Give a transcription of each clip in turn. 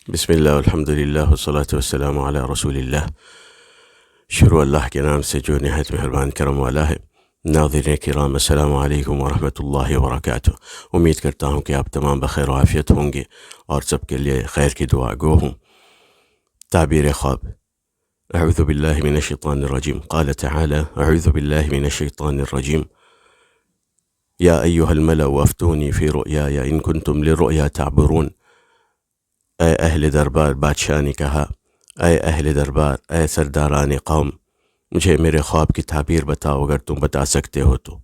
بسم اللہ الحمد للہ والصلاة والسلام علی رسول اللہ۔ شروع اللہ کے نام سے جو نہایت مہربان کرم والا ہے۔ ناظرین کرام، السلام علیکم ورحمۃ اللہ وبرکاتہ۔ امید کرتا ہوں کہ آپ تمام بخیر و عافیت ہوں گے اور سب کے لیے خیر کی دعا گو ہوں۔ تعبیر خواب۔ اعوذ باللہ من الشیطان الرجیم، قال تعالی اعوذ باللہ من الشیطان الرجیم یا ایہا الملأ افتونی فی رؤیایا ان کنتم للرؤیا تعبرون۔ اے اہل دربار، بادشاہ نے کہا، اے اہل دربار، اے سرداران قوم، مجھے میرے خواب کی تعبیر بتاؤ اگر تم بتا سکتے ہو تو۔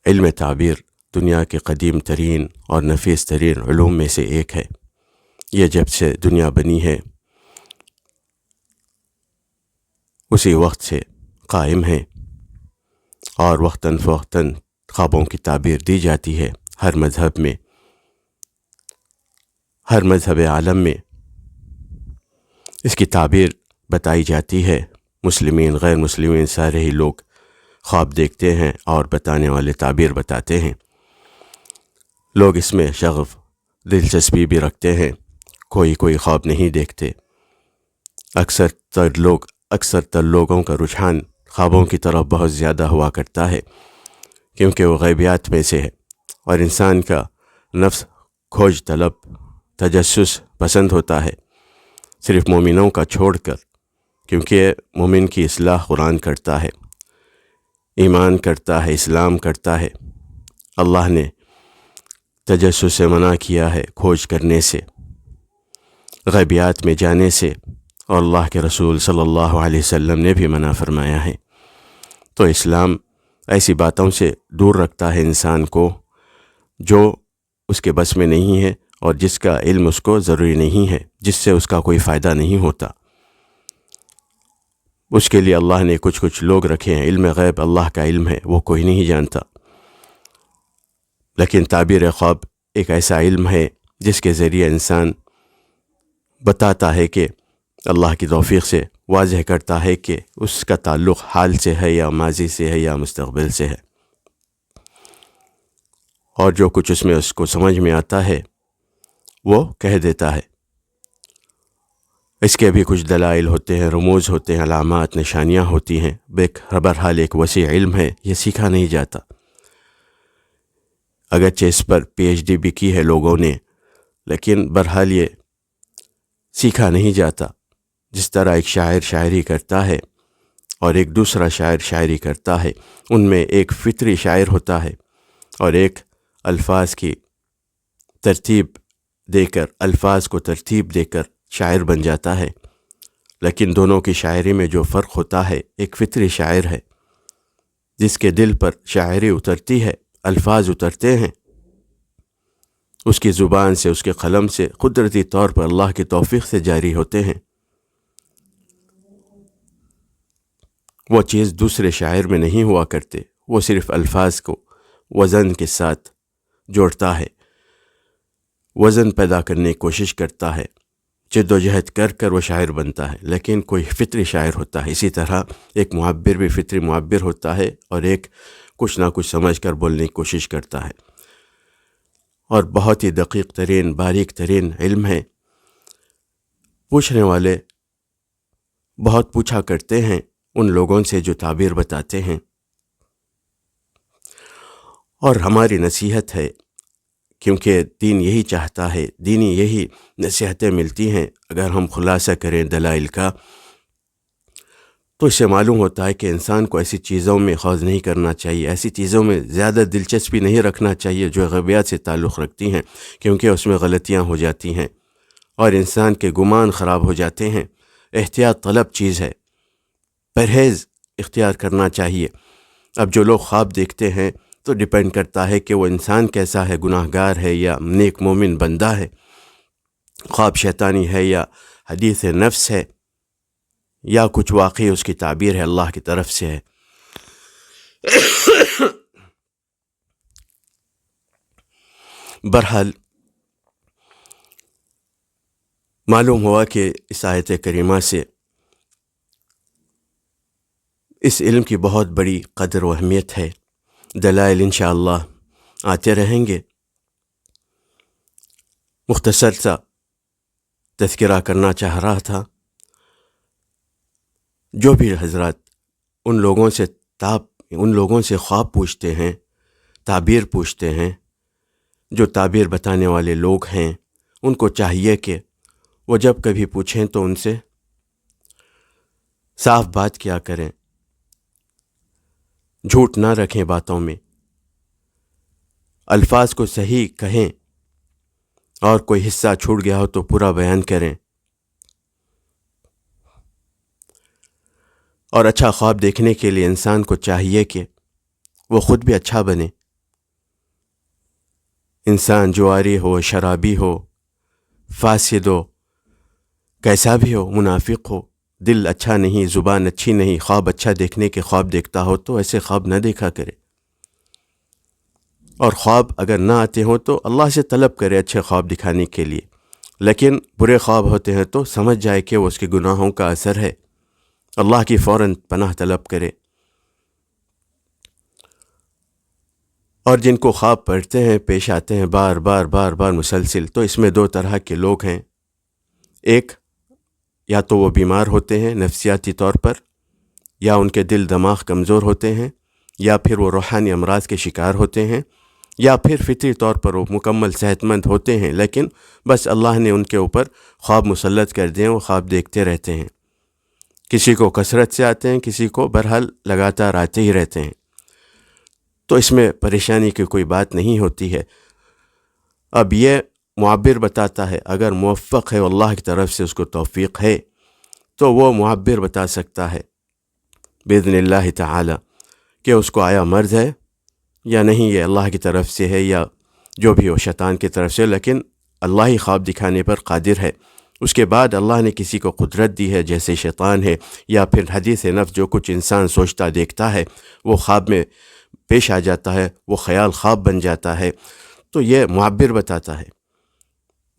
علم تعبیر دنیا کے قدیم ترین اور نفیس ترین علوم میں سے ایک ہے۔ یہ جب سے دنیا بنی ہے اسی وقت سے قائم ہے، اور وقتاً فوقتاً خوابوں کی تعبیر دی جاتی ہے۔ ہر مذہب میں، ہر مذہب عالم میں اس کی تعبیر بتائی جاتی ہے۔ مسلمین، غیر مسلمین، سارے ہی لوگ خواب دیکھتے ہیں اور بتانے والے تعبیر بتاتے ہیں۔ لوگ اس میں شغف، دلچسپی بھی رکھتے ہیں۔ کوئی خواب نہیں دیکھتے۔ اکثر تر لوگوں کا رجحان خوابوں کی طرف بہت زیادہ ہوا کرتا ہے، کیونکہ وہ غیبیات میں سے ہے، اور انسان کا نفس کھوج طلب، تجسس پسند ہوتا ہے، صرف مومنوں کا چھوڑ کر، کیونکہ مومن کی اصلاح قرآن کرتا ہے، ایمان کرتا ہے، اسلام کرتا ہے۔ اللہ نے تجسس سے منع کیا ہے، کھوج کرنے سے، غیبیات میں جانے سے، اور اللہ کے رسول صلی اللہ علیہ وسلم نے بھی منع فرمایا ہے۔ تو اسلام ایسی باتوں سے دور رکھتا ہے انسان کو جو اس کے بس میں نہیں ہے، اور جس کا علم اس کو ضروری نہیں ہے، جس سے اس کا کوئی فائدہ نہیں ہوتا۔ اس کے لیے اللہ نے کچھ لوگ رکھے ہیں۔ علم غیب اللہ کا علم ہے، وہ کوئی نہیں جانتا۔ لیکن تعبیر خواب ایک ایسا علم ہے جس کے ذریعے انسان بتاتا ہے کہ اللہ کی توفیق سے واضح کرتا ہے کہ اس کا تعلق حال سے ہے یا ماضی سے ہے یا مستقبل سے ہے، اور جو کچھ اس میں اس کو سمجھ میں آتا ہے وہ کہہ دیتا ہے۔ اس کے بھی کچھ دلائل ہوتے ہیں، رموز ہوتے ہیں، علامات، نشانیاں ہوتی ہیں۔ بہرحال ایک وسیع علم ہے، یہ سیکھا نہیں جاتا۔ اگرچہ اس پر PhD بھی کی ہے لوگوں نے، لیکن بہرحال یہ سیکھا نہیں جاتا۔ جس طرح ایک شاعر شاعری کرتا ہے اور ایک دوسرا شاعر شاعری کرتا ہے، ان میں ایک فطری شاعر ہوتا ہے اور ایک الفاظ کی ترتیب دے کر، الفاظ کو ترتیب دے کر شاعر بن جاتا ہے۔ لیکن دونوں کی شاعری میں جو فرق ہوتا ہے، ایک فطری شاعر ہے جس کے دل پر شاعری اترتی ہے، الفاظ اترتے ہیں، اس کی زبان سے، اس کے قلم سے قدرتی طور پر اللہ کی توفیق سے جاری ہوتے ہیں۔ وہ چیز دوسرے شاعر میں نہیں ہوا کرتے۔ وہ صرف الفاظ کو وزن کے ساتھ جوڑتا ہے، وزن پیدا کرنے کی کوشش کرتا ہے، جد و جہد کر وہ شاعر بنتا ہے۔ لیکن کوئی فطری شاعر ہوتا ہے۔ اسی طرح ایک معبر بھی فطری معبر ہوتا ہے، اور ایک کچھ نہ کچھ سمجھ کر بولنے کی کوشش کرتا ہے، اور بہت ہی دقیق ترین، باریک ترین علم ہے۔ پوچھنے والے بہت پوچھا کرتے ہیں ان لوگوں سے جو تعبیر بتاتے ہیں، اور ہماری نصیحت ہے، کیونکہ دین یہی چاہتا ہے، دینی یہی نصیحتیں ملتی ہیں۔ اگر ہم خلاصہ کریں دلائل کا، تو اس سے معلوم ہوتا ہے کہ انسان کو ایسی چیزوں میں خوض نہیں کرنا چاہیے، ایسی چیزوں میں زیادہ دلچسپی نہیں رکھنا چاہیے جو غیبیات سے تعلق رکھتی ہیں، کیونکہ اس میں غلطیاں ہو جاتی ہیں اور انسان کے گمان خراب ہو جاتے ہیں۔ احتیاط طلب چیز ہے، پرہیز اختیار کرنا چاہیے۔ اب جو لوگ خواب دیکھتے ہیں تو ڈیپینڈ کرتا ہے کہ وہ انسان کیسا ہے، گناہ گار ہے یا نیک مومن بندہ ہے، خواب شیطانی ہے یا حدیث نفس ہے، یا کچھ واقعی اس کی تعبیر ہے، اللہ کی طرف سے ہے۔ بہرحال معلوم ہوا کہ اس آیت کریمہ سے اس علم کی بہت بڑی قدر و اہمیت ہے۔ دلائل انشاءاللہ آتے رہیں گے، مختصر سا تذکرہ کرنا چاہ رہا تھا۔ جو بھی حضرات ان لوگوں سے خواب پوچھتے ہیں، تعبیر پوچھتے ہیں، جو تعبیر بتانے والے لوگ ہیں، ان کو چاہیے کہ وہ جب کبھی پوچھیں تو ان سے صاف بات کیا کریں، جھوٹ نہ رکھیں باتوں میں، الفاظ کو صحیح کہیں، اور کوئی حصہ چھوٹ گیا ہو تو پورا بیان کریں، اور اچھا خواب دیکھنے کے لیے انسان کو چاہیے کہ وہ خود بھی اچھا بنے۔ انسان جواری ہو، شرابی ہو، فاسد ہو، کیسا بھی ہو، منافق ہو، دل اچھا نہیں، زبان اچھی نہیں، خواب اچھا دیکھنے کے خواب دیکھتا ہو تو ایسے خواب نہ دیکھا کرے، اور خواب اگر نہ آتے ہوں تو اللہ سے طلب کرے اچھے خواب دکھانے کے لیے، لیکن برے خواب ہوتے ہیں تو سمجھ جائے کہ وہ اس کے گناہوں کا اثر ہے، اللہ کی فوراً پناہ طلب کرے۔ اور جن کو خواب پڑھتے ہیں، پیش آتے ہیں بار بار مسلسل، تو اس میں 2 طرح کے لوگ ہیں۔ ایک، یا تو وہ بیمار ہوتے ہیں نفسیاتی طور پر، یا ان کے دل دماغ کمزور ہوتے ہیں، یا پھر وہ روحانی امراض کے شکار ہوتے ہیں، یا پھر فطری طور پر وہ مکمل صحت مند ہوتے ہیں، لیکن بس اللہ نے ان کے اوپر خواب مسلط کر دیے، وہ خواب دیکھتے رہتے ہیں۔ کسی کو کثرت سے آتے ہیں، کسی کو بہرحال لگاتار آتے ہی رہتے ہیں، تو اس میں پریشانی کی کوئی بات نہیں ہوتی ہے۔ اب یہ معبر بتاتا ہے، اگر موفق ہے، اللہ کی طرف سے اس کو توفیق ہے، تو وہ معبر بتا سکتا ہے باذن اللہ تعالی کہ اس کو آیا مرض ہے یا نہیں، یہ اللہ کی طرف سے ہے یا جو بھی ہو شیطان کی طرف سے، لیکن اللہ ہی خواب دکھانے پر قادر ہے۔ اس کے بعد اللہ نے کسی کو قدرت دی ہے، جیسے شیطان ہے، یا پھر حدیث نفس، جو کچھ انسان سوچتا دیکھتا ہے وہ خواب میں پیش آ جاتا ہے، وہ خیال خواب بن جاتا ہے، تو یہ معبر بتاتا ہے۔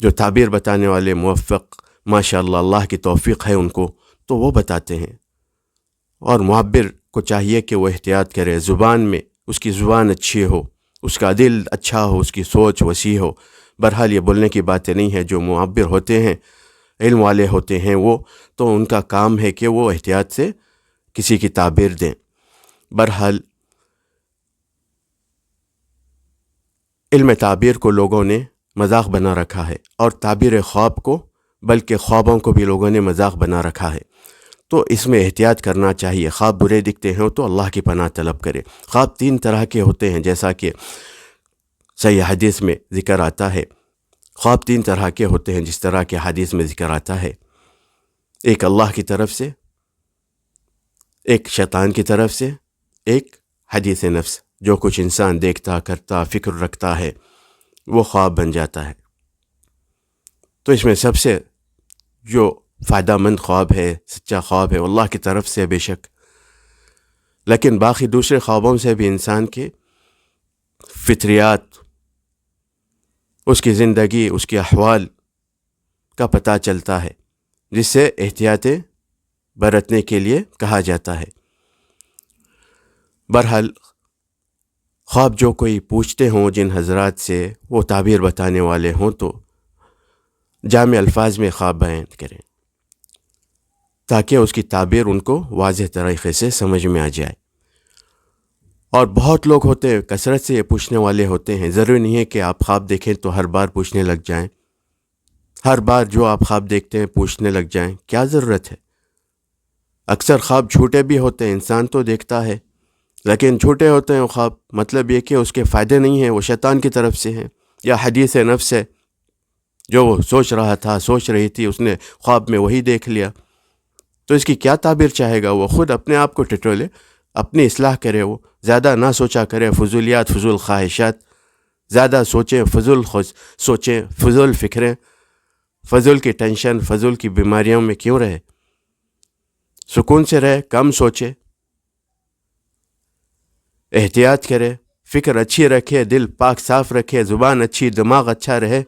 جو تعبیر بتانے والے موفق، ماشاءاللہ اللہ کی توفیق ہے ان کو، تو وہ بتاتے ہیں۔ اور معبر کو چاہیے کہ وہ احتیاط کرے زبان میں، اس کی زبان اچھی ہو، اس کا دل اچھا ہو، اس کی سوچ وسیع ہو۔ بہرحال یہ بولنے کی باتیں نہیں ہے، جو معبر ہوتے ہیں، علم والے ہوتے ہیں وہ، تو ان کا کام ہے کہ وہ احتیاط سے کسی کی تعبیر دیں۔ بہرحال علم تعبیر کو لوگوں نے مذاق بنا رکھا ہے، اور تعبیر خواب کو، بلکہ خوابوں کو بھی لوگوں نے مذاق بنا رکھا ہے، تو اس میں احتیاط کرنا چاہیے۔ خواب برے دکھتے ہیں تو اللہ کی پناہ طلب کرے۔ خواب 3 طرح کے ہوتے ہیں، جیسا کہ صحیح حدیث میں ذکر آتا ہے۔ خواب 3 طرح کے ہوتے ہیں جس طرح کے حدیث میں ذکر آتا ہے۔ ایک اللہ کی طرف سے، ایک شیطان کی طرف سے، ایک حدیث نفس، جو کچھ انسان دیکھتا، کرتا، فکر رکھتا ہے وہ خواب بن جاتا ہے۔ تو اس میں سب سے جو فائدہ مند خواب ہے، سچا خواب ہے، اللہ کی طرف سے بے شک، لیکن باقی دوسرے خوابوں سے بھی انسان کے فطریات، اس کی زندگی، اس کے احوال کا پتہ چلتا ہے، جس سے احتیاطیں برتنے کے لیے کہا جاتا ہے۔ بہرحال خواب جو کوئی پوچھتے ہوں جن حضرات سے، وہ تعبیر بتانے والے ہوں تو جامع الفاظ میں خواب بیان کریں، تاکہ اس کی تعبیر ان کو واضح طریقے سے سمجھ میں آ جائے۔ اور بہت لوگ ہوتے ہیں کثرت سے یہ پوچھنے والے ہوتے ہیں، ضروری نہیں ہے کہ آپ خواب دیکھیں تو ہر بار پوچھنے لگ جائیں، ہر بار جو آپ خواب دیکھتے ہیں پوچھنے لگ جائیں، کیا ضرورت ہے؟ اکثر خواب جھوٹے بھی ہوتے ہیں، انسان تو دیکھتا ہے لیکن جھوٹے ہوتے ہیں خواب، مطلب یہ کہ اس کے فائدے نہیں ہیں، وہ شیطان کی طرف سے ہیں، یا حدیث نفس ہے، جو وہ سوچ رہا تھا، سوچ رہی تھی، اس نے خواب میں وہی دیکھ لیا، تو اس کی کیا تعبیر چاہے گا؟ وہ خود اپنے آپ کو ٹٹولے، اپنی اصلاح کرے، وہ زیادہ نہ سوچا کرے، فضولیات، فضول خواہشات زیادہ سوچیں، فضول سوچیں، فضول فکریں، فضول کی ٹینشن، فضول کی بیماریوں میں کیوں رہے؟ سکون سے رہے، کم سوچے، احتیاط کرے، فکر اچھی رکھے، دل پاک صاف رکھے، زبان اچھی، دماغ اچھا رہے،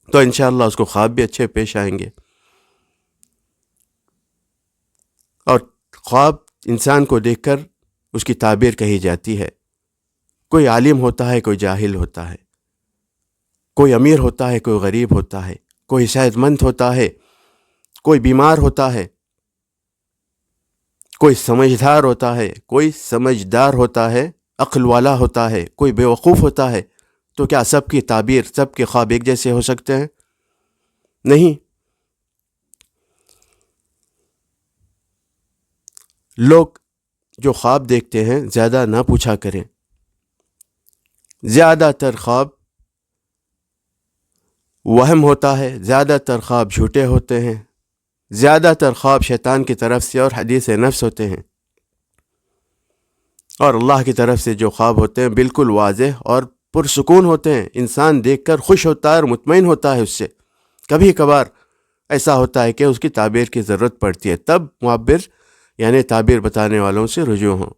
تو انشاءاللہ اس کو خواب بھی اچھے پیش آئیں گے۔ اور خواب انسان کو دیکھ کر اس کی تعبیر کہی جاتی ہے، کوئی عالم ہوتا ہے، کوئی جاہل ہوتا ہے، کوئی امیر ہوتا ہے، کوئی غریب ہوتا ہے، کوئی صحت مند ہوتا ہے، کوئی بیمار ہوتا ہے، کوئی سمجھدار ہوتا ہے، کوئی سمجھدار ہوتا ہے، عقل والا ہوتا ہے، کوئی بیوقوف ہوتا ہے. تو کیا سب کی تعبیر، سب کے خواب ایک جیسے ہو سکتے ہیں؟ نہیں. لوگ جو خواب دیکھتے ہیں زیادہ نہ پوچھا کریں. زیادہ تر خواب وہم ہوتا ہے، زیادہ تر خواب جھوٹے ہوتے ہیں، زیادہ تر خواب شیطان کی طرف سے اور حدیث نفس ہوتے ہیں. اور اللہ کی طرف سے جو خواب ہوتے ہیں بالکل واضح اور پرسکون ہوتے ہیں. انسان دیکھ کر خوش ہوتا ہے اور مطمئن ہوتا ہے اس سے. کبھی کبھار ایسا ہوتا ہے کہ اس کی تعبیر کی ضرورت پڑتی ہے، تب معبر یعنی تعبیر بتانے والوں سے رجوع ہوں.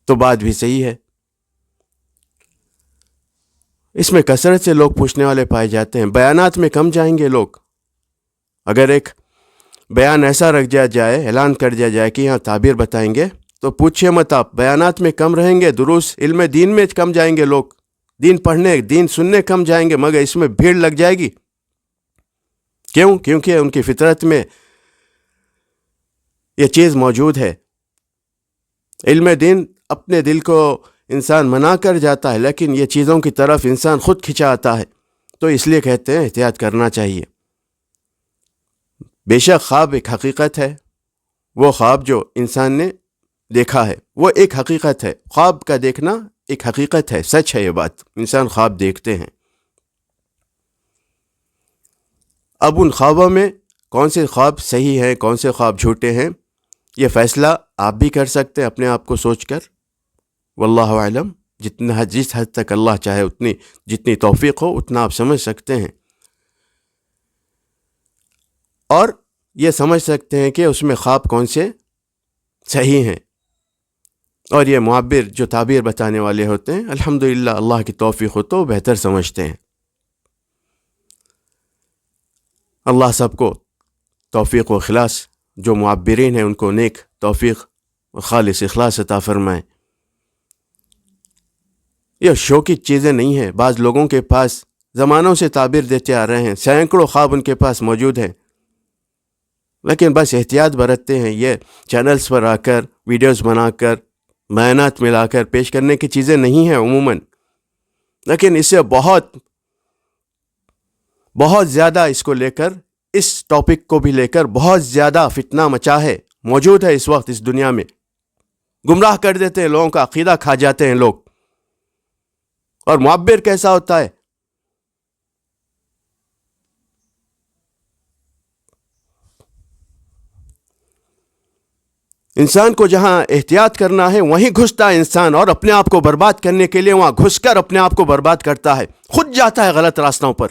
تو بات بھی صحیح ہے. اس میں کثرت سے لوگ پوچھنے والے پائے جاتے ہیں. بیانات میں کم جائیں گے لوگ. اگر ایک بیان ایسا رکھ دیا جائے، اعلان کر دیا جائے کہ یہاں تعبیر بتائیں گے، تو پوچھئے مت آپ. بیانات میں کم رہیں گے، دروس علم دین میں کم جائیں گے لوگ، دین پڑھنے دین سننے کم جائیں گے، مگر اس میں بھیڑ لگ جائے گی. کیوں؟ کیونکہ ان کی فطرت میں یہ چیز موجود ہے. علم دین اپنے دل کو انسان منا کر جاتا ہے، لیکن یہ چیزوں کی طرف انسان خود کھنچا آتا ہے. تو اس لیے کہتے ہیں احتیاط کرنا چاہیے. بے شک خواب ایک حقیقت ہے. وہ خواب جو انسان نے دیکھا ہے وہ ایک حقیقت ہے. خواب کا دیکھنا ایک حقیقت ہے، سچ ہے. یہ بات انسان خواب دیکھتے ہیں. اب ان خوابوں میں کون سے خواب صحیح ہیں، کون سے خواب جھوٹے ہیں، یہ فیصلہ آپ بھی کر سکتے ہیں اپنے آپ کو سوچ کر. واللہ اعلم. جس حد تک اللہ چاہے جتنی توفیق ہو اتنا آپ سمجھ سکتے ہیں، اور یہ سمجھ سکتے ہیں کہ اس میں خواب کون سے صحیح ہیں. اور یہ معبر جو تعبیر بتانے والے ہوتے ہیں الحمدللہ اللہ کی توفیق ہو تو بہتر سمجھتے ہیں. اللہ سب کو توفیق و اخلاص، جو معبرین ہیں ان کو نیک توفیق و خالص اخلاص عطا فرمائے. یہ شوقی چیزیں نہیں ہیں. بعض لوگوں کے پاس زمانوں سے تعبیر دیتے آ رہے ہیں، سینکڑوں خواب ان کے پاس موجود ہیں، لیکن بس احتیاط برتتے ہیں. یہ چینلز پر آ کر ویڈیوز بنا کر بیانات ملا کر پیش کرنے کی چیزیں نہیں ہیں عموماً، لیکن اس سے بہت زیادہ اس کو لے کر، اس ٹاپک کو بھی لے کر بہت زیادہ فتنہ مچا ہے، موجود ہے اس وقت اس دنیا میں. گمراہ کر دیتے ہیں لوگوں کا عقیدہ، کھا جاتے ہیں لوگ. اور معبر کیسا ہوتا ہے؟ انسان کو جہاں احتیاط کرنا ہے وہیں گھستا ہے انسان، اور اپنے آپ کو برباد کرنے کے لیے وہاں گھس کر اپنے آپ کو برباد کرتا ہے، خود جاتا ہے غلط راستوں پر.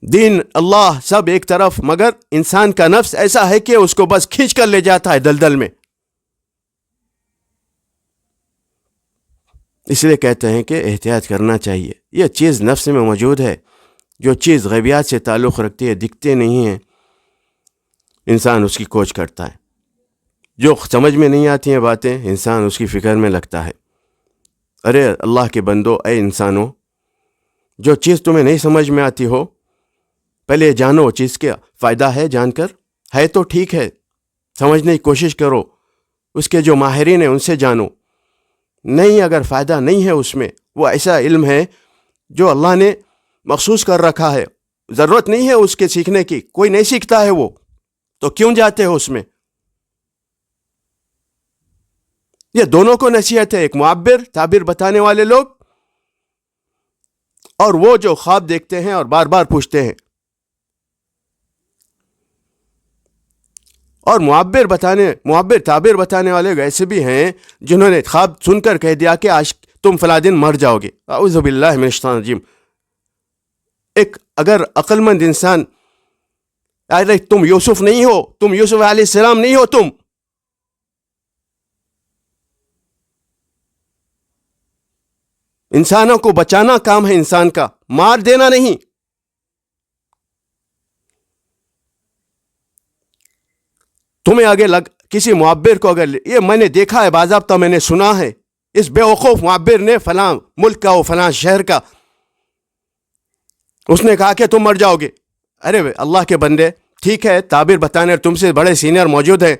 دین اللہ سب ایک طرف، مگر انسان کا نفس ایسا ہے کہ اس کو بس کھینچ کر لے جاتا ہے دلدل میں. اس لیے کہتے ہیں کہ احتیاط کرنا چاہیے. یہ چیز نفس میں موجود ہے. جو چیز غیبیات سے تعلق رکھتی ہے، دکھتے نہیں ہیں، انسان اس کی کھوج کرتا ہے. جو سمجھ میں نہیں آتی ہیں باتیں، انسان اس کی فکر میں لگتا ہے. ارے اللہ کے بندو، اے انسانوں، جو چیز تمہیں نہیں سمجھ میں آتی ہو، پہلے جانو چیز کا فائدہ ہے. جان کر ہے تو ٹھیک ہے، سمجھنے کی کوشش کرو. اس کے جو ماہرین ہیں ان سے جانو. نہیں، اگر فائدہ نہیں ہے اس میں، وہ ایسا علم ہے جو اللہ نے مخصوص کر رکھا ہے، ضرورت نہیں ہے اس کے سیکھنے کی، کوئی نہیں سیکھتا ہے وہ، تو کیوں جاتے ہو اس میں؟ یہ دونوں کو نصیحت ہے، ایک معبر تعبیر بتانے والے لوگ، اور وہ جو خواب دیکھتے ہیں اور بار بار پوچھتے ہیں. اور معبر تعبیر بتانے والے ایسے بھی ہیں جنہوں نے خواب سن کر کہہ دیا کہ آج تم فلاں دن مر جاؤ گے. اعوذ باللہ من الشیطان الرجیم. اگر عقل مند انسان، ارے تم یوسف نہیں ہو، تم یوسف علیہ السلام نہیں ہو، تم انسانوں کو بچانا کام ہے انسان کا، مار دینا نہیں. تمہیں کسی معبر کو اگر یہ میں نے دیکھا ہے باضابطہ میں نے سنا ہے اس بیوقوف معبر نے فلاں ملک کا و فلاں شہر کا اس نے کہا کہ تم مر جاؤ گے. ارے اللہ کے بندے ٹھیک ہے تعبیر بتانے تم سے بڑے سینئر موجود ہیں,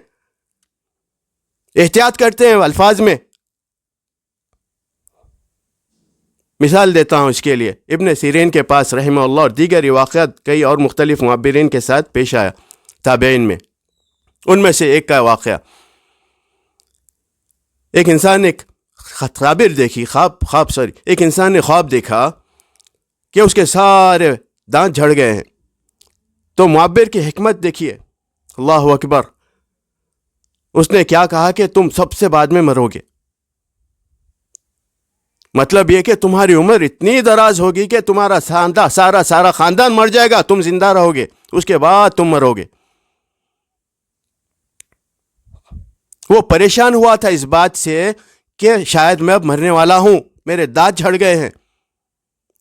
احتیاط کرتے ہیں الفاظ میں. مثال دیتا ہوں اس کے لیے, ابن سیرین کے پاس رحمہ اللہ اور دیگر واقعات کئی اور مختلف معبرین کے ساتھ پیش آیا تابعین میں. ان میں سے ایک کا واقعہ, ایک انسان نے تعبیر دیکھی ایک انسان نے خواب دیکھا کہ اس کے سارے دانت جھڑ گئے ہیں. تو معبر کی حکمت دیکھیے, اللہ اکبر. اس نے کیا کہا کہ تم سب سے بعد میں مرو گے. مطلب یہ کہ تمہاری عمر اتنی دراز ہوگی کہ تمہارا سارا خاندان مر جائے گا, تم زندہ رہو گے, اس کے بعد تم مرو گے. وہ پریشان ہوا تھا اس بات سے کہ شاید میں اب مرنے والا ہوں, میرے دانت جھڑ گئے ہیں,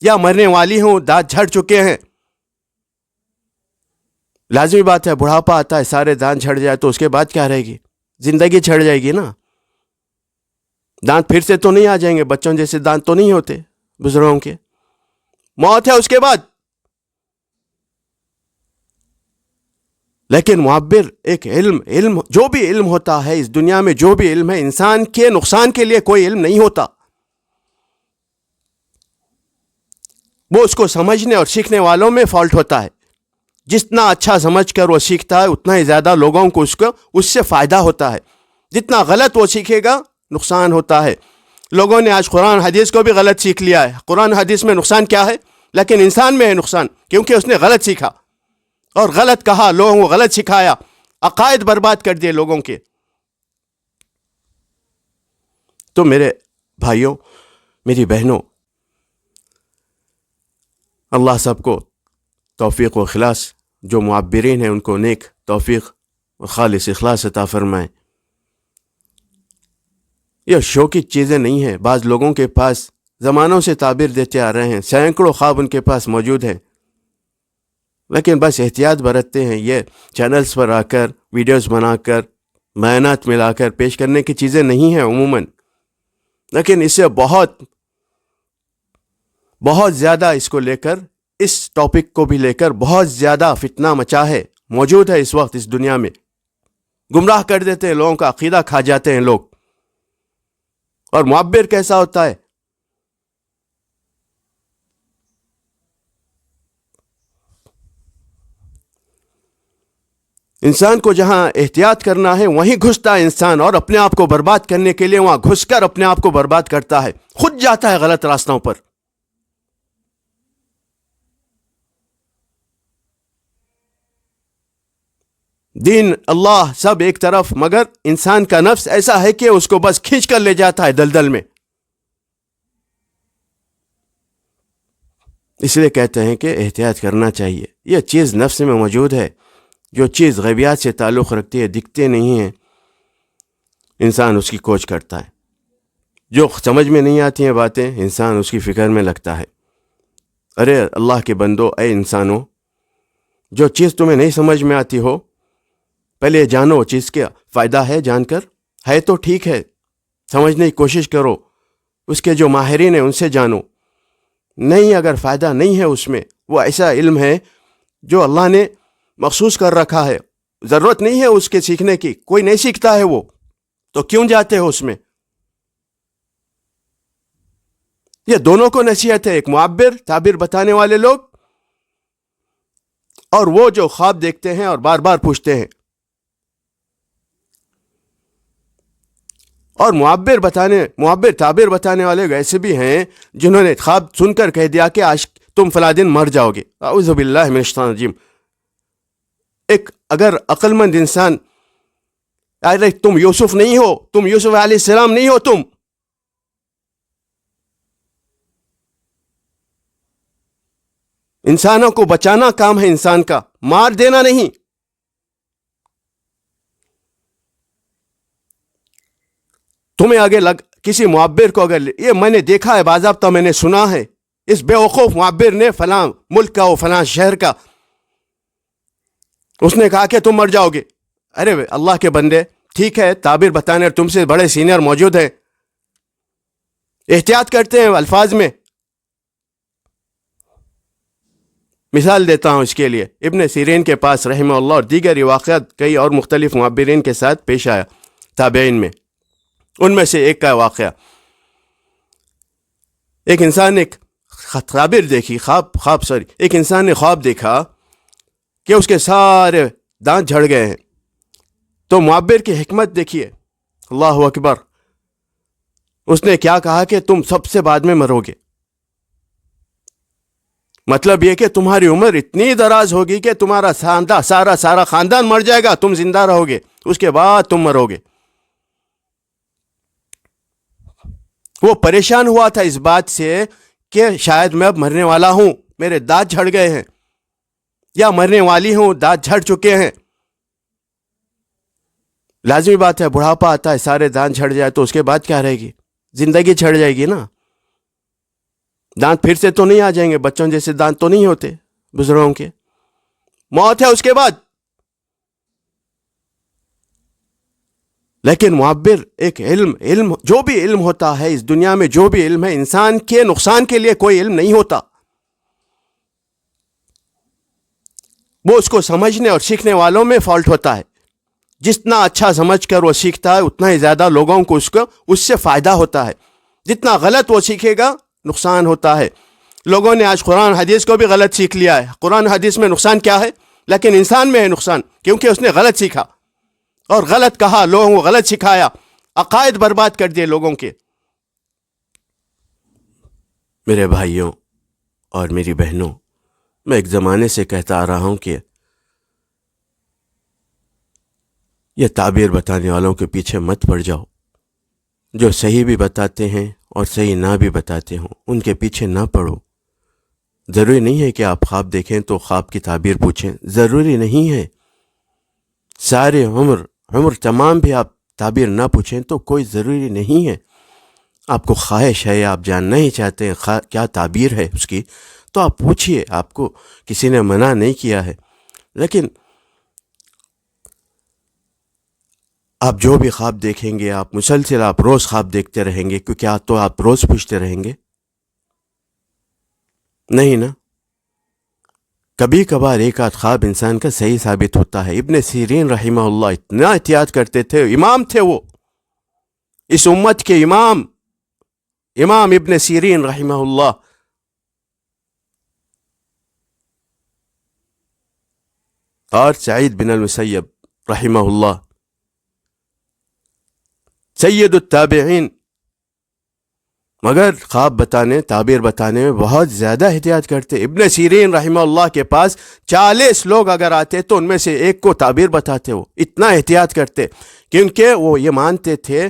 یا مرنے والی ہوں, دانت جھڑ چکے ہیں. لازمی بات ہے بڑھاپا آتا ہے, سارے دانت جھڑ جائے تو اس کے بعد کیا رہے گی, زندگی چھڑ جائے گی نا. دانت پھر سے تو نہیں آ جائیں گے, بچوں جیسے دانت تو نہیں ہوتے بزرگوں کے, موت ہے اس کے بعد. لیکن معبر ایک علم جو بھی علم ہوتا ہے اس دنیا میں, جو بھی علم ہے, انسان کے نقصان کے لیے کوئی علم نہیں ہوتا. وہ اس کو سمجھنے اور سیکھنے والوں میں فالٹ ہوتا ہے. جتنا اچھا سمجھ کر وہ سیکھتا ہے اتنا ہی زیادہ لوگوں کو اس سے فائدہ ہوتا ہے. جتنا غلط وہ سیکھے گا نقصان ہوتا ہے. لوگوں نے آج قرآن حدیث کو بھی غلط سیکھ لیا ہے. قرآن حدیث میں نقصان کیا ہے, لیکن انسان میں ہے نقصان, کیونکہ اس نے غلط سیکھا اور غلط کہا, لوگوں کو غلط سکھایا, عقائد برباد کر دیے لوگوں کے. تو میرے بھائیوں, میری بہنوں, اللہ سب کو توفیق و اخلاص, جو معبرین ہیں ان کو نیک توفیق و خالص اخلاص عطا فرمائے. یہ شوقی چیزیں نہیں ہیں. بعض لوگوں کے پاس زمانوں سے تعبیر دیتے آ رہے ہیں, سینکڑوں خواب ان کے پاس موجود ہیں, لیکن بس احتیاط برتتے ہیں. یہ چینلز پر آ کر ویڈیوز بنا کر بیانات ملا کر پیش کرنے کی چیزیں نہیں ہیں عموماً, لیکن اس سے بہت زیادہ اس کو لے کر, اس ٹاپک کو بھی لے کر بہت زیادہ فتنہ مچا ہے, موجود ہے اس وقت اس دنیا میں. گمراہ کر دیتے ہیں لوگوں کا عقیدہ, کھا جاتے ہیں لوگ. اور معبر کیسا ہوتا ہے, انسان کو جہاں احتیاط کرنا ہے وہیں گھستا ہے انسان, اور اپنے آپ کو برباد کرنے کے لیے وہاں گھس کر اپنے آپ کو برباد کرتا ہے, خود جاتا ہے غلط راستوں پر. دین اللہ سب ایک طرف, مگر انسان کا نفس ایسا ہے کہ اس کو بس کھینچ کر لے جاتا ہے دلدل میں. اس لیے کہتے ہیں کہ احتیاط کرنا چاہیے. یہ چیز نفس میں موجود ہے, جو چیز غیبیات سے تعلق رکھتی ہے, دکھتے نہیں ہیں, انسان اس کی کھوج کرتا ہے. جو سمجھ میں نہیں آتی ہیں باتیں, انسان اس کی فکر میں لگتا ہے. ارے اللہ کے بندو, اے انسانوں, جو چیز تمہیں نہیں سمجھ میں آتی ہو, پہلے جانو چیز کا فائدہ ہے. جان کر ہے تو ٹھیک ہے, سمجھنے کی کوشش کرو, اس کے جو ماہرین ہیں ان سے جانو. نہیں, اگر فائدہ نہیں ہے اس میں, وہ ایسا علم ہے جو اللہ نے مخصوص کر رکھا ہے, ضرورت نہیں ہے اس کے سیکھنے کی, کوئی نہیں سیکھتا ہے وہ, تو کیوں جاتے ہو اس میں. یہ دونوں کو نصیحت ہے, ایک معبر تعبیر بتانے والے لوگ, اور وہ جو خواب دیکھتے ہیں اور بار بار پوچھتے ہیں. اور معبر تعبیر بتانے والے ایسے بھی ہیں جنہوں نے خواب سن کر کہہ دیا کہ آج تم فلاں دن مر جاؤ گے. اعوذ باللہ من الشیطان الرجیم. ایک اگر عقل مند انسان, ارے تم یوسف نہیں ہو, تم یوسف علیہ السلام نہیں ہو, تم انسانوں کو بچانا کام ہے انسان کا, مار دینا نہیں. تمہیں آگے کسی معبر کو اگر یہ میں نے دیکھا ہے باضابطہ میں نے سنا ہے اس بیوقوف معبر نے فلاں ملک کا و فلاں شہر کا, اس نے کہا کہ تم مر جاؤ گے. ارے اللہ کے بندے ٹھیک ہے تعبیر بتانے اور تم سے بڑے سینئر موجود ہیں، احتیاط کرتے ہیں الفاظ میں. مثال دیتا ہوں اس کے لیے. ابن سیرین کے پاس رحمہ اللہ اور دیگر واقعات کئی اور مختلف معبرین کے ساتھ پیش آیا تابعین میں. ان میں سے ایک کا واقعہ، ایک انسان نے تعبیر دیکھی، ایک انسان نے خواب دیکھا کہ اس کے سارے دانت جھڑ گئے ہیں. تو معبر کی حکمت دیکھیے، اللہ اکبر. اس نے کیا کہا کہ تم سب سے بعد میں مرو گے. مطلب یہ کہ تمہاری عمر اتنی دراز ہوگی کہ تمہارا سارا خاندان مر جائے گا، تم زندہ رہو گے، اس کے بعد تم مرو گے. وہ پریشان ہوا تھا اس بات سے کہ شاید میں اب مرنے والا ہوں، میرے دانت جھڑ گئے ہیں، یا مرنے والی ہوں، دانت جھڑ چکے ہیں. لازمی بات ہے، بڑھاپا آتا ہے، سارے دانت جھڑ جائے تو اس کے بعد کیا رہے گی؟ زندگی چھڑ جائے گی نا. دانت پھر سے تو نہیں آ جائیں گے، بچوں جیسے دانت تو نہیں ہوتے بزرگوں کے. موت ہے اس کے بعد. لیکن معبر ایک علم جو بھی علم ہوتا ہے اس دنیا میں، جو بھی علم ہے، انسان کے نقصان کے لیے کوئی علم نہیں ہوتا. وہ اس کو سمجھنے اور سیکھنے والوں میں فالٹ ہوتا ہے. جتنا اچھا سمجھ کر وہ سیکھتا ہے اتنا ہی زیادہ لوگوں کو اس سے فائدہ ہوتا ہے. جتنا غلط وہ سیکھے گا نقصان ہوتا ہے. لوگوں نے آج قرآن حدیث کو بھی غلط سیکھ لیا ہے. قرآن حدیث میں نقصان کیا ہے؟ لیکن انسان میں ہے نقصان، کیونکہ اس نے غلط سیکھا اور غلط کہا، لوگوں کو غلط سکھایا، عقائد برباد کر دیے لوگوں کے. میرے بھائیوں اور میری بہنوں، میں ایک زمانے سے کہتا آ رہا ہوں کہ یہ تعبیر بتانے والوں کے پیچھے مت پڑ جاؤ. جو صحیح بھی بتاتے ہیں اور صحیح نہ بھی بتاتے ہوں ان کے پیچھے نہ پڑو. ضروری نہیں ہے کہ آپ خواب دیکھیں تو خواب کی تعبیر پوچھیں، ضروری نہیں ہے. سارے عمر تمام بھی آپ تعبیر نہ پوچھیں تو کوئی ضروری نہیں ہے. آپ کو خواہش ہے، آپ جاننا ہی چاہتے ہیں کیا تعبیر ہے اس کی، تو آپ پوچھئے. آپ کو کسی نے منع نہیں کیا ہے. لیکن آپ جو بھی خواب دیکھیں گے، آپ مسلسل آپ روز خواب دیکھتے رہیں گے، کیونکہ تو آپ روز پوچھتے رہیں گے؟ نہیں نا. کبھی کبھار ایک آدھ خواب انسان کا صحیح ثابت ہوتا ہے. ابن سیرین رحمہ اللہ اتنا احتیاط کرتے تھے، امام تھے وہ، اس امت کے امام ابن سیرین رحمہ اللہ. اور سعید بن المسیب رحمہ اللہ، سید التابعین، مگر خواب بتانے، تعبیر بتانے میں بہت زیادہ احتیاط کرتے. ابن سیرین رحمہ اللہ کے پاس 40 لوگ اگر آتے تو ان میں سے ایک کو تعبیر بتاتے. وہ اتنا احتیاط کرتے کیونکہ وہ یہ مانتے تھے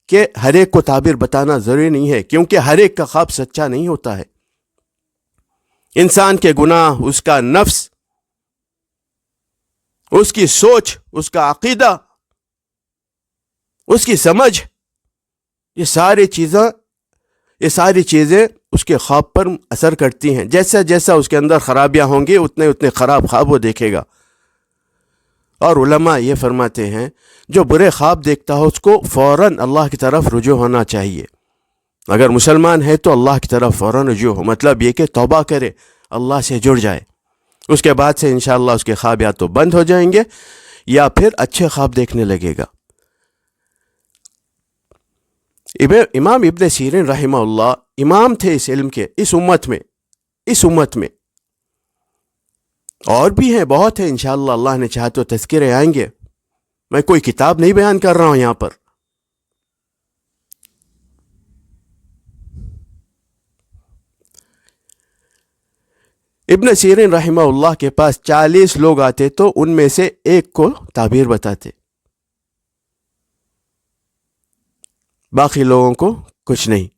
کہ ہر ایک کو تعبیر بتانا ضروری نہیں ہے، کیونکہ ہر ایک کا خواب سچا نہیں ہوتا ہے. انسان کے گناہ، اس کا نفس، اس کی سوچ، اس کا عقیدہ، اس کی سمجھ، یہ ساری چیزیں اس کے خواب پر اثر کرتی ہیں. جیسا اس کے اندر خرابیاں ہوں گی اتنے خراب خواب وہ دیکھے گا. اور علماء یہ فرماتے ہیں جو برے خواب دیکھتا ہو اس کو فوراً اللہ کی طرف رجوع ہونا چاہیے. اگر مسلمان ہے تو اللہ کی طرف فوراً رجوع ہو، مطلب یہ کہ توبہ کرے، اللہ سے جڑ جائے. اس کے بعد سے انشاءاللہ اس کے خواب یا تو بند ہو جائیں گے یا پھر اچھے خواب دیکھنے لگے گا. امام ابن سیرین رحمہ اللہ امام تھے اس علم کے، اس امت میں. اور بھی ہیں، بہت ہیں، انشاءاللہ اللہ نے چاہا تو تذکرے آئیں گے. میں کوئی کتاب نہیں بیان کر رہا ہوں یہاں پر. ابن سیرین رحمہ اللہ کے پاس 40 لوگ آتے تو ان میں سے ایک کو تعبیر بتاتے، باقی لوگوں کو کچھ نہیں.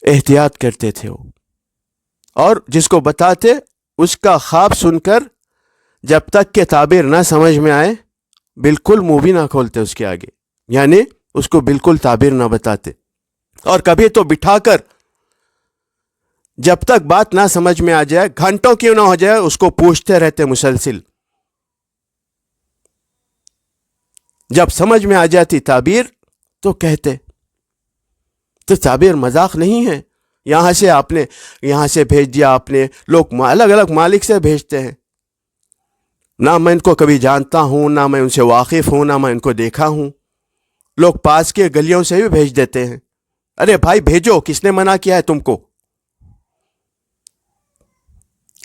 احتیاط کرتے تھے وہ. اور جس کو بتاتے اس کا خواب سن کر جب تک کہ تعبیر نہ سمجھ میں آئے بالکل منہ بھی نہ کھولتے اس کے آگے، یعنی اس کو بالکل تعبیر نہ بتاتے. اور کبھی تو بٹھا کر جب تک بات نہ سمجھ میں آ جائے، گھنٹوں کیوں نہ ہو جائے، اس کو پوچھتے رہتے مسلسل. جب سمجھ میں آ جاتی تعبیر تو کہتے. تو تعبیر مذاق نہیں ہے. یہاں سے بھیج دیا آپ نے. لوگ الگ الگ مالک سے بھیجتے ہیں. نہ میں ان کو کبھی جانتا ہوں، نہ میں ان سے واقف ہوں، نہ میں ان کو دیکھا ہوں. لوگ پاس کے گلیوں سے بھی بھیج دیتے ہیں. ارے بھائی بھیجو، کس نے منع کیا ہے تم کو؟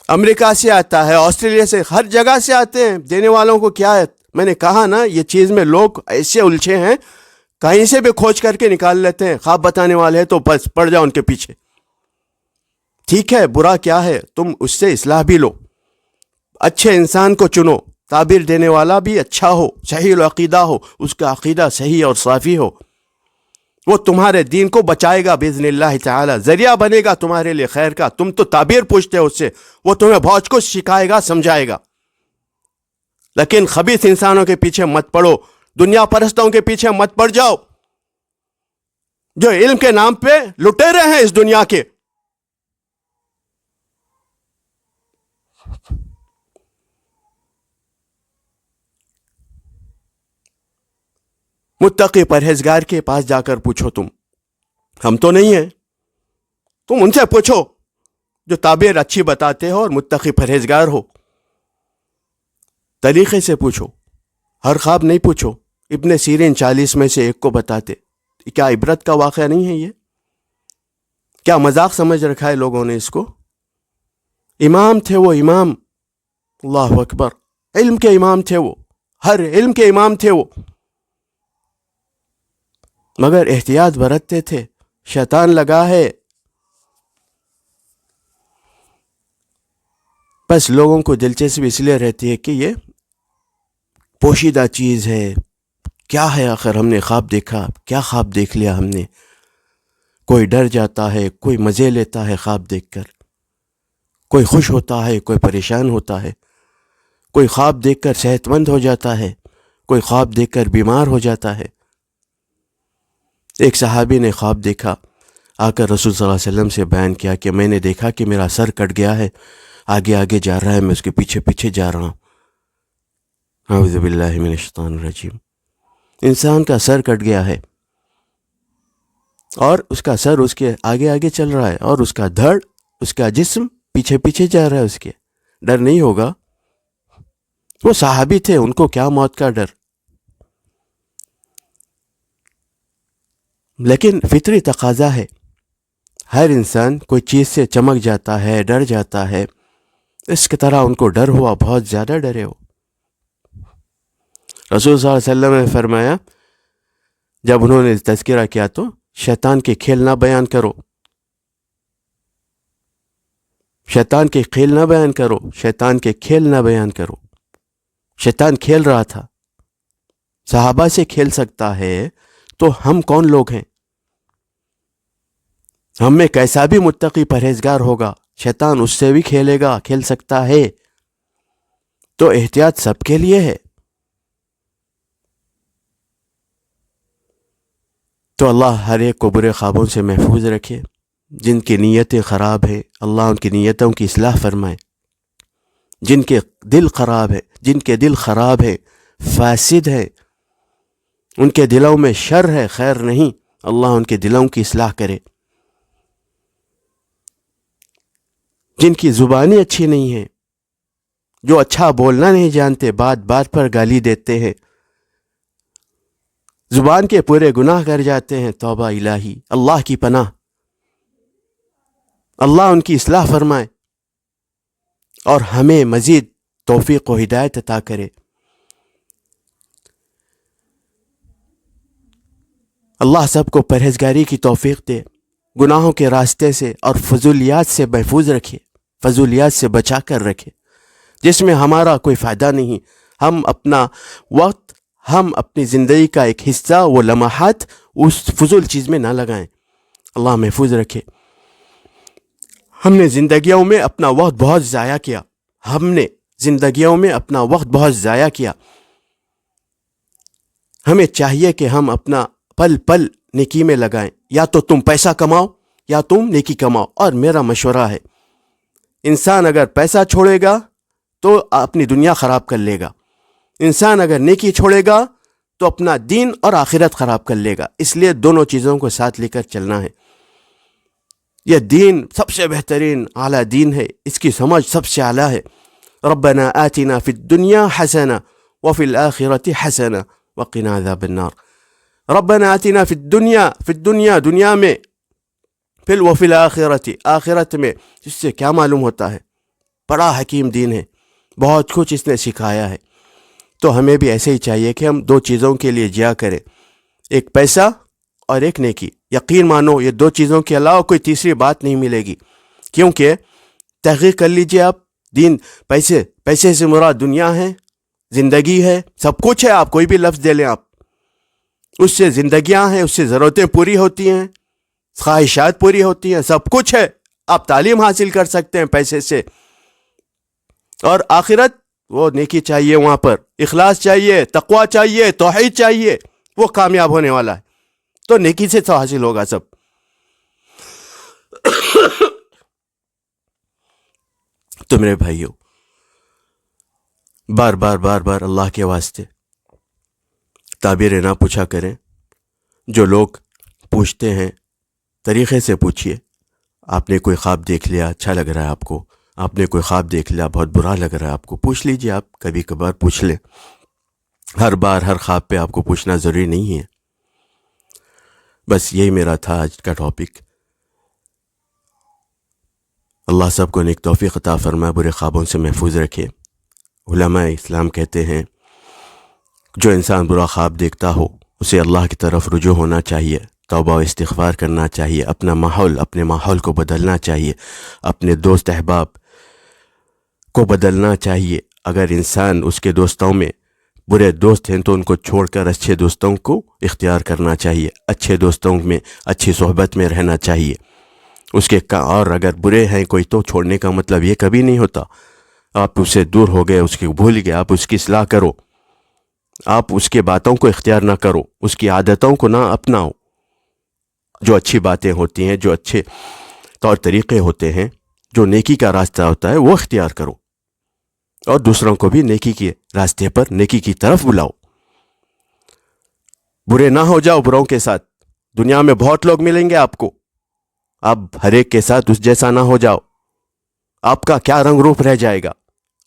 امریکہ سے آتا ہے، آسٹریلیا سے، ہر جگہ سے آتے ہیں. دینے والوں کو کیا ہے؟ میں نے کہا نا، یہ چیز میں لوگ ایسے الجھے ہیں، کہیں سے بھی کھوج کر کے نکال لیتے ہیں. خواب بتانے والے ہیں تو بس پڑ جاؤ ان کے پیچھے. ٹھیک ہے، برا کیا ہے؟ تم اس سے اصلاح بھی لو. اچھے انسان کو چنو، تعبیر دینے والا بھی اچھا ہو، صحیح العقیدہ ہو، اس کا عقیدہ صحیح اور صافی ہو. وہ تمہارے دین کو بچائے گا باذن اللہ تعالی، ذریعہ بنے گا تمہارے لیے خیر کا. تم تو تعبیر پوچھتے ہو اس سے، وہ تمہیں بہت کچھ سکھائے گا، سمجھائے گا. لیکن خبیث انسانوں کے پیچھے مت پڑو، دنیا پرستوں کے پیچھے مت پڑ جاؤ، جو علم کے نام پہ لٹیرے ہیں اس دنیا کے. متقی پرہیزگار کے پاس جا کر پوچھو. تم، ہم تو نہیں ہیں، تم ان سے پوچھو جو تعبیر اچھی بتاتے ہو اور متقی پرہیزگار ہو. طریقے سے پوچھو، ہر خواب نہیں پوچھو. ابن سیرین 40 میں سے ایک کو بتاتے. کیا عبرت کا واقعہ نہیں ہے یہ؟ کیا مذاق سمجھ رکھا ہے لوگوں نے اس کو؟ امام تھے وہ، امام، اللہ اکبر، علم کے امام تھے وہ، ہر علم کے امام تھے وہ، مگر احتیاط برتتے تھے. شیطان لگا ہے. بس لوگوں کو دلچسپی اس لیے رہتی ہے کہ یہ پوشیدہ چیز ہے. کیا ہے آخر؟ ہم نے خواب دیکھا، کیا خواب دیکھ لیا ہم نے؟ کوئی ڈر جاتا ہے، کوئی مزے لیتا ہے خواب دیکھ کر، کوئی خوش ہوتا ہے، کوئی پریشان ہوتا ہے، کوئی خواب دیکھ کر صحت مند ہو جاتا ہے، کوئی خواب دیکھ کر بیمار ہو جاتا ہے. ایک صحابی نے خواب دیکھا، آ کر رسول صلی اللہ علیہ وسلم سے بیان کیا کہ میں نے دیکھا کہ میرا سر کٹ گیا ہے، آگے آگے جا رہا ہے، میں اس کے پیچھے پیچھے جا رہا ہوں. اعوذ باللہ من الشیطان الرجیم. انسان کا سر کٹ گیا ہے اور اس کا سر اس کے آگے آگے چل رہا ہے اور اس کا دھڑ، اس کا جسم پیچھے پیچھے جا رہا ہے. اس کے ڈر نہیں ہوگا؟ وہ صحابی تھے، ان کو کیا موت کا ڈر. لیکن فطری تقاضا ہے، ہر انسان کوئی چیز سے چمک جاتا ہے، ڈر جاتا ہے. اس کی طرح ان کو ڈر ہوا، بہت زیادہ ڈرے ہو. رسول صلی اللہ علیہ وسلم نے فرمایا، جب انہوں نے تذکرہ کیا تو شیطان کے کھیل نہ بیان کرو، شیطان کے کھیل نہ بیان کرو، شیطان کے کھیل نہ بیان کرو. شیطان کھیل رہا تھا. صحابہ سے کھیل سکتا ہے تو ہم کون لوگ ہیں؟ ہم میں کیسا بھی متقی پرہیزگار ہوگا، شیطان اس سے بھی کھیلے گا، کھیل سکتا ہے. تو احتیاط سب کے لیے ہے. تو اللہ ہر ایک کو برے خوابوں سے محفوظ رکھے. جن کی نیتیں خراب ہیں، اللہ ان کی نیتوں کی اصلاح فرمائے. جن کے دل خراب ہے، جن کے دل خراب ہے، فاسد ہے، ان کے دلوں میں شر ہے، خیر نہیں، اللہ ان کے دلوں کی اصلاح کرے. جن کی زبانیں اچھی نہیں ہیں، جو اچھا بولنا نہیں جانتے، بات بات پر گالی دیتے ہیں، زبان کے پورے گناہ کر جاتے ہیں، توبہ الہی، اللہ کی پناہ. اللہ ان کی اصلاح فرمائے اور ہمیں مزید توفیق و ہدایت عطا کرے. اللہ سب کو پرہیزگاری کی توفیق دے، گناہوں کے راستے سے اور فضولیات سے محفوظ رکھے، فضولیات سے بچا کر رکھے جس میں ہمارا کوئی فائدہ نہیں. ہم اپنا وقت، ہم اپنی زندگی کا ایک حصہ، وہ لمحات اس فضول چیز میں نہ لگائیں. اللہ محفوظ رکھے. ہم نے زندگیوں میں اپنا وقت بہت ضائع کیا، ہم نے زندگیوں میں اپنا وقت بہت ضائع کیا. ہمیں چاہیے کہ ہم اپنا پل پل نیکی میں لگائیں. یا تو تم پیسہ کماؤ یا تم نیکی کماؤ. اور میرا مشورہ ہے، انسان اگر پیسہ چھوڑے گا تو اپنی دنیا خراب کر لے گا، انسان اگر نیکی چھوڑے گا تو اپنا دین اور آخرت خراب کر لے گا. اس لیے دونوں چیزوں کو ساتھ لے کر چلنا ہے. یہ دین سب سے بہترین اعلیٰ دین ہے, اس کی سمجھ سب سے اعلیٰ ہے. ربنا آتنا فی الدنیا حسنہ وفی الآخرۃ حسنہ وقنا عذاب النار. ربنا آتنا فی الدنیا دنیا میں, پھر وفی الآخرۃ آخرت میں. اس سے کیا معلوم ہوتا ہے؟ بڑا حکیم دین ہے, بہت کچھ اس نے سکھایا ہے. تو ہمیں بھی ایسے ہی چاہیے کہ ہم دو چیزوں کے لیے جیا کریں, ایک پیسہ اور ایک نیکی. یقین مانو یہ دو چیزوں کے علاوہ کوئی تیسری بات نہیں ملے گی. کیونکہ تحقیق کر لیجئے آپ, دین پیسے سے مراد دنیا ہے, زندگی ہے, سب کچھ ہے. آپ کوئی بھی لفظ دے لیں, آپ اس سے زندگیاں ہیں, اس سے ضرورتیں پوری ہوتی ہیں, خواہشات پوری ہوتی ہیں, سب کچھ ہے. آپ تعلیم حاصل کر سکتے ہیں پیسے سے. اور آخرت, وہ نیکی چاہیے, وہاں پر اخلاص چاہیے, تقوی چاہیے, توحید چاہیے, وہ کامیاب ہونے والا ہے. تو نیکی سے تو حاصل ہوگا سب. تو میرے بھائیو, بار بار اللہ کے واسطے تعبیر نہ پوچھا کریں. جو لوگ پوچھتے ہیں طریقے سے پوچھیے. آپ نے کوئی خواب دیکھ لیا, اچھا لگ رہا ہے آپ کو, آپ نے کوئی خواب دیکھ لیا بہت برا لگ رہا ہے آپ کو, پوچھ لیجئے. آپ کبھی کبھار پوچھ لیں, ہر بار ہر خواب پہ آپ کو پوچھنا ضروری نہیں ہے. بس یہی میرا تھا آج کا ٹاپک. اللہ سب کو نیک توفیق عطا فرمائے, برے خوابوں سے محفوظ رکھے. علماء اسلام کہتے ہیں جو انسان برا خواب دیکھتا ہو اسے اللہ کی طرف رجوع ہونا چاہیے, توبہ و استغفار کرنا چاہیے, اپنے ماحول کو بدلنا چاہیے, اپنے دوست احباب کو بدلنا چاہیے. اگر انسان اس کے دوستوں میں برے دوست ہیں تو ان کو چھوڑ کر اچھے دوستوں کو اختیار کرنا چاہیے. اچھے دوستوں میں اچھی صحبت میں رہنا چاہیے. اور اگر برے ہیں کوئی تو چھوڑنے کا مطلب یہ کبھی نہیں ہوتا آپ اس سے دور ہو گئے, اس کی بھول گئے, آپ اس کی اصلاح کرو. آپ اس کے باتوں کو اختیار نہ کرو, اس کی عادتوں کو نہ اپناؤ. جو اچھی باتیں ہوتی ہیں, جو اچھے طور طریقے ہوتے ہیں, جو نیکی کا راستہ ہوتا ہے وہ اختیار کرو, اور دوسروں کو بھی نیکی کے راستے پر, نیکی کی طرف بلاؤ. برے نہ ہو جاؤ بروں کے ساتھ. دنیا میں بہت لوگ ملیں گے آپ کو, آپ ہر ایک کے ساتھ اس جیسا نہ ہو جاؤ. آپ کا کیا رنگ روپ رہ جائے گا,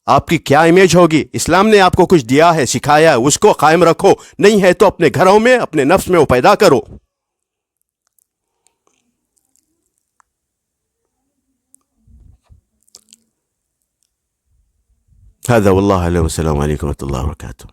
آپ کی کیا امیج ہوگی. اسلام نے آپ کو کچھ دیا ہے, سکھایا ہے, اس کو قائم رکھو. نہیں ہے تو اپنے گھروں میں, اپنے نفس میں وہ پیدا کرو. هذا والله اعلم. السلام علیکم ورحمۃ اللہ وبرکاتہ.